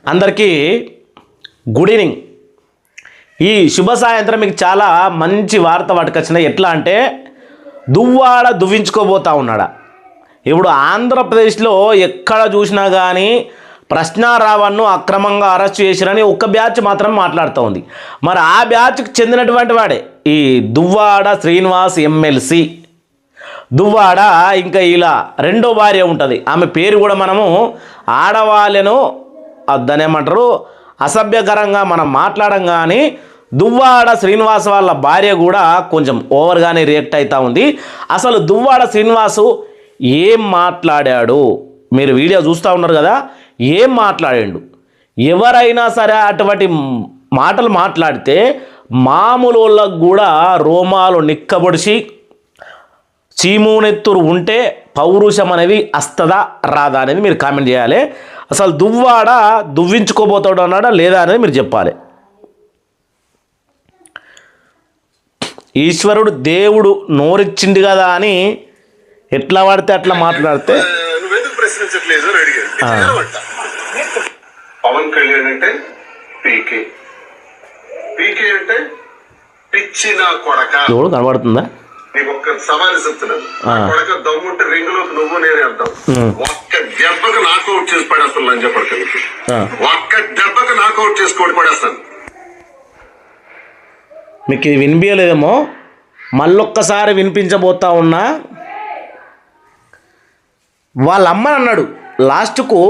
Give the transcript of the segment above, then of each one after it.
అందరికీ good evening. ఈ శుభ సాయంత్రం మీకు చాలా మంచి వార్త పట్టుకొచ్చినాయి. ఎట్లా అంటే దువ్వాడ దువ్వించుకోబోతా ఉన్నాడా. ఇప్పుడు ఆంధ్రప్రదేశ్లో ఎక్కడ చూసినా కానీ ప్రశ్నారావణ్ను అక్రమంగా అరెస్ట్ చేసిరని ఒక బ్యాచ్ మాత్రం మాట్లాడుతూ ఉంది. మరి ఆ బ్యాచ్కి చెందినటువంటి వాడే ఈ దువ్వాడ శ్రీనివాస్ ఎమ్మెల్సీ. దువ్వాడ ఇంకా ఇలా రెండో భార్య ఉంటుంది. ఆమె పేరు కూడా మనము ఆడవాళ్ళను దాని ఏమంటారు అసభ్యకరంగా మనం మాట్లాడం. కానీ దువ్వాడ శ్రీనివాస్ వాళ్ళ భార్య కూడా కొంచెం ఓవర్గానే రియాక్ట్ అవుతూ ఉంది. అసలు దువ్వాడ శ్రీనివాసు ఏం మాట్లాడాడు మీరు వీడియో చూస్తూ ఉన్నారు కదా. ఏం మాట్లాడాడు? ఎవరైనా సరే అటువంటి మాటలు మాట్లాడితే మామూలు వాళ్ళకు కూడా రోమాలు నిక్కబొడిచి చీమూనెత్తురు ఉంటే పౌరుషం అనేది వస్తుందా రాదా అనేది మీరు కామెంట్ చేయాలి. అసలు దువ్వాడ దువ్వించుకోబోతాడు అన్నాడా లేదా అనేది మీరు చెప్పాలి. ఈశ్వరుడు దేవుడు నోరిచ్చింది కదా అని ఎట్లా పడితే అట్లా మాట్లాడితే పవన్ కళ్యాణ్ అంటే పీకే పీకే అంటే పిచ్చి నా కొడక కనబడుతుందా? నీకు ఒక్క సవాలు చెప్తున్నాను. కొడక దమ్ముంటే రింగులోకి నువ్వు నేనే అంటావు. ఒక్క దెబ్బకు నాకౌట్ చేసి పడేస్తాను. లంచ పడకలకి ఒక్క దెబ్బకు నాకౌట్ చేసుకోటి పడేస్తాను. మీకు ఇది వినిపించలేదేమో, మళ్ళొక్కసారి వినిపించబోతా ఉన్నా. వాళ్ళ అమ్మని అన్నాడు లాస్ట్కు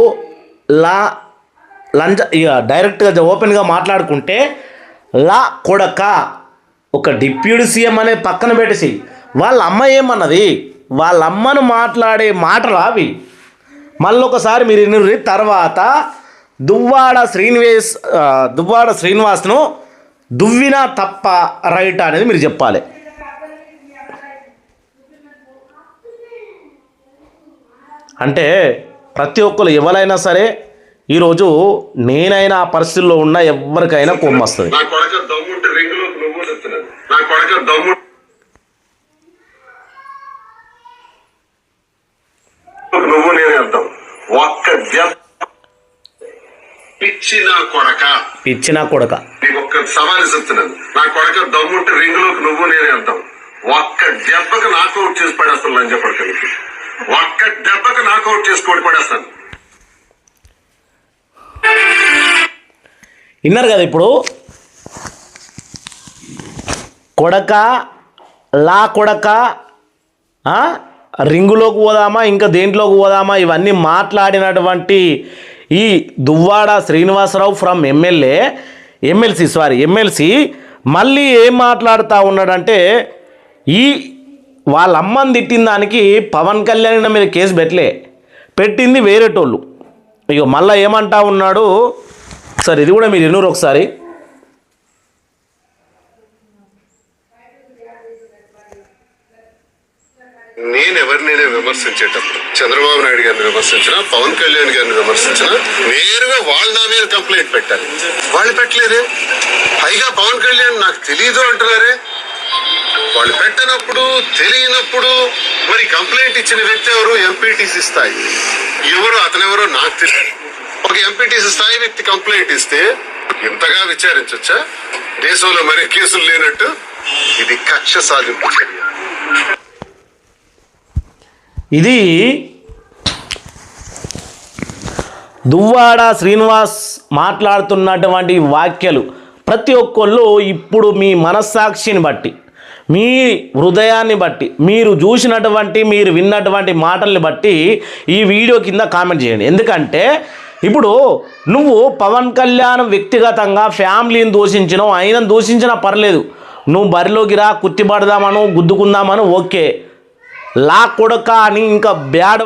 లంచ ఇక డైరెక్ట్గా ఓపెన్గా మాట్లాడుకుంటే లా కొడక ఒక డిప్యూటీ సీఎం అనే పక్కన పెట్టేసి వాళ్ళ అమ్మ ఏమన్నది, వాళ్ళ అమ్మను మాట్లాడే మాటలు అవి. మళ్ళొకసారి మీరు విని తర్వాత దువ్వాడ శ్రీనివాస్ను దువ్వినా తప్ప రైట్ అనేది మీరు చెప్పాలి. అంటే ప్రతి ఒక్కరు ఎవరైనా సరే ఈరోజు నేనైనా ఆ పరిస్థితుల్లో ఉన్న ఎవరికైనా కోపం వస్తుంది. నువ్వు నేనే అంటావు. ఒక్క పిచ్చిన కొడక నీకు ఒక్క సవాలు చెప్తున్నాను. నా కొడక దమ్ముంటే రింగులోకి నువ్వు నేనే అంటావు. ఒక్క దెబ్బకు నాకౌట్ చేసి పడేస్తాను. లంచ పడకలకి ఒక్క దెబ్బకు నాకౌట్ చేసుకోటి పడేస్తాను. విన్నారు కదా. ఇప్పుడు కొడక లా కొడక రింగులోకి పోదామా ఇంకా దేంట్లోకి పోదామా ఇవన్నీ మాట్లాడినటువంటి ఈ దువ్వాడ శ్రీనివాసరావు ఫ్రమ్ ఎమ్మెల్సీ మళ్ళీ ఏం మాట్లాడుతూ ఉన్నాడంటే ఈ వాళ్ళ అమ్మని తిట్టిన దానికి పవన్ కళ్యాణ్ మీద కేసు పెట్టింది వేరేటోళ్ళు. ఇక మళ్ళీ ఏమంటా ఉన్నాడు సార్, ఇది కూడా మీరు ఎన్నూరు ఒకసారి. నేనే విమర్శించేటప్పుడు చంద్రబాబు నాయుడు గారిని విమర్శించినా, పవన్ కళ్యాణ్ గారిని విమర్శించినా నేరుగా వాళ్ళు నా మీద కంప్లైంట్ పెట్టాలి. వాళ్ళు పెట్టలేదే. పైగా పవన్ కళ్యాణ్ నాకు తెలియదు అంటున్నారే. వాళ్ళు పెట్టనప్పుడు తెలియనప్పుడు మరి కంప్లైంట్ ఇచ్చిన వ్యక్తి ఎవరు? ఎంపీటీసీ స్థాయి ఎవరు? అతనెవరో నాకు తెలియదు. ఒక ఎంపీటీసీ స్థాయి వ్యక్తి కంప్లైంట్ ఇస్తే ఇంతగా విచారించొచ్చా? దేశంలో మరే కేసులు లేనట్టు ఇది కక్ష సాధింపు చర్య. ఇది దువ్వాడ శ్రీనివాస్ మాట్లాడుతున్నటువంటి వాక్యాలు ప్రతి ఒక్కళ్ళు ఇప్పుడు మీ మనస్సాక్షిని బట్టి, మీ హృదయాన్ని బట్టి, మీరు చూసినటువంటి మీరు విన్నటువంటి మాటల్ని బట్టి ఈ వీడియో కింద కామెంట్ చేయండి. ఎందుకంటే ఇప్పుడు నువ్వు పవన్ కళ్యాణ్ వ్యక్తిగతంగా ఫ్యామిలీని దూషించినావు, ఆయనను దూషించినా పర్లేదు. నువ్వు బరిలోకి రా, కుత్తిపడదామను, గుద్దుకుందామను, ఓకే. లా కొడక అని ఇంకా బ్యాడ్